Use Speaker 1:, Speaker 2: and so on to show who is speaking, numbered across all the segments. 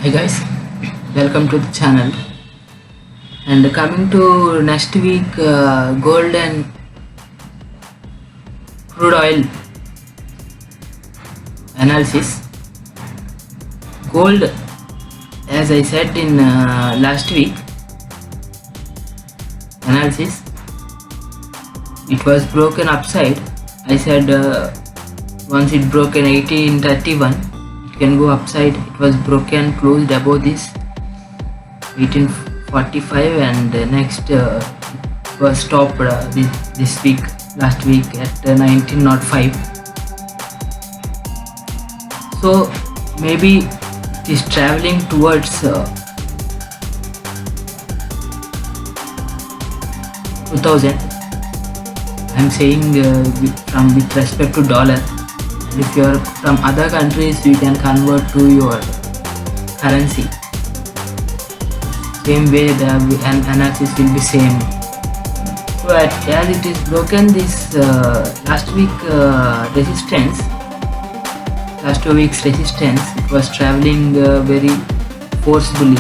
Speaker 1: Hi guys, welcome to the channel. And coming to next week, gold and crude oil analysis. Gold, as I said in last week analysis, it was broken upside. I said once it broken 1831, it can go upside. It was broken, closed above this 1845, and next was stopped this week, last week at 1905. So maybe it is traveling towards 2000. I'm saying with respect to dollar. And if you're from other countries, you can convert to your currency. Same way the analysis will be same. So as it is broken this last week resistance, last 2 weeks resistance, it was traveling very forcefully.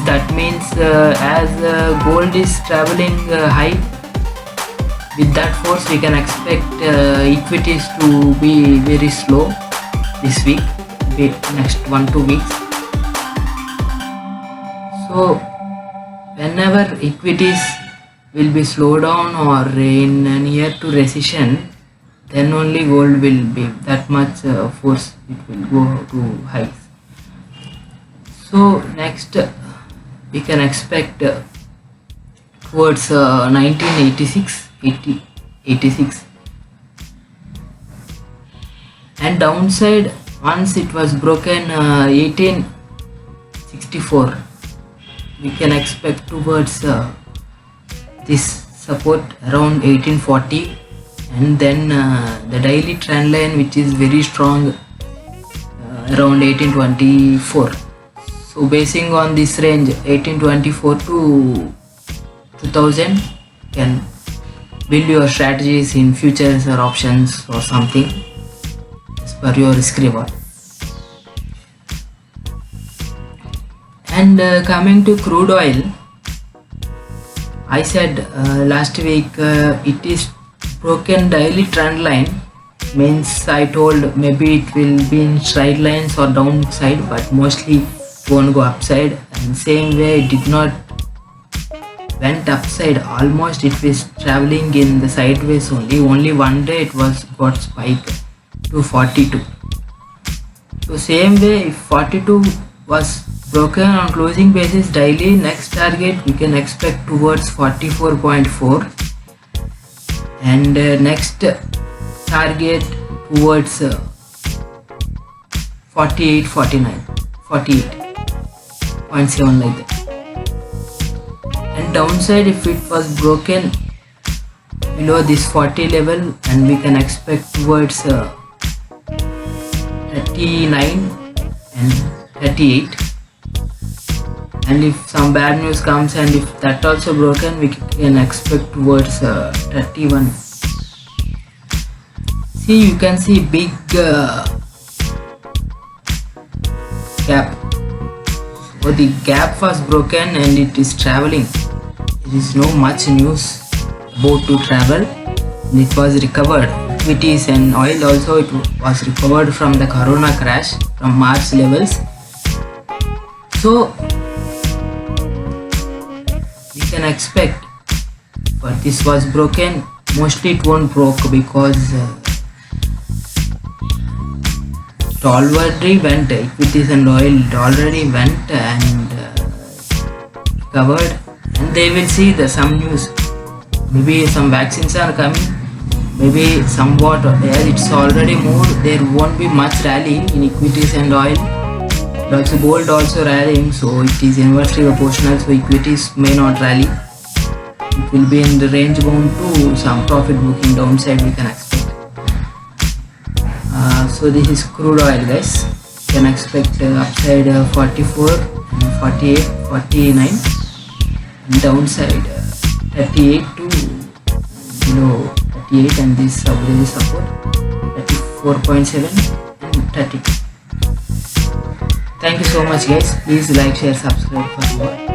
Speaker 1: That means as gold is traveling high, with that force we can expect equities to be very slow this week, next 1-2 weeks. So whenever equities will be slow down or in near to recession, then only gold will be that much force, it will go to highs. So next we can expect towards 1986, and downside once it was broken 1864, we can expect towards this support around 1840, and then the daily trend line, which is very strong, around 1824. So basing on this range 1824 to 2000, can build your strategies in futures or options or something as per your risk reward. And coming to crude oil, I said last week it is broken daily trend line, means I told maybe it will be in straight lines or downside, but mostly it won't go upside. And same way it did not went upside, almost it was traveling in the sideways only one day it was got spike to 42. So same way, if 42 was broken on closing basis daily, next target we can expect towards 44.4, and next target towards 48.7 like that. And downside, if it was broken below this 40 level, and we can expect towards 39 and 38. And if some bad news comes and if that also broken, we can expect towards 31. See, you can see big gap. So the gap was broken and it is traveling. There is no much news about to travel. It was recovered. Equities and oil also, it was recovered from the corona crash from March levels. So we can expect, but this was broken, mostly it won't broke because it already went, equities and oil it already went and recovered, and they will see some news, maybe some vaccines are coming, maybe somewhat, as it's already moved, there won't be much rally in equities and oil. Also gold also rallying, so it is inversely proportional, so equities may not rally. It will be in the range bound to some profit booking downside we can expect. So this is crude oil, guys. You can expect upside 44 and 48, 49, and downside 38 to below 38, and this support 34.7 and 32. Thank you so much guys. Please like, share, subscribe for more.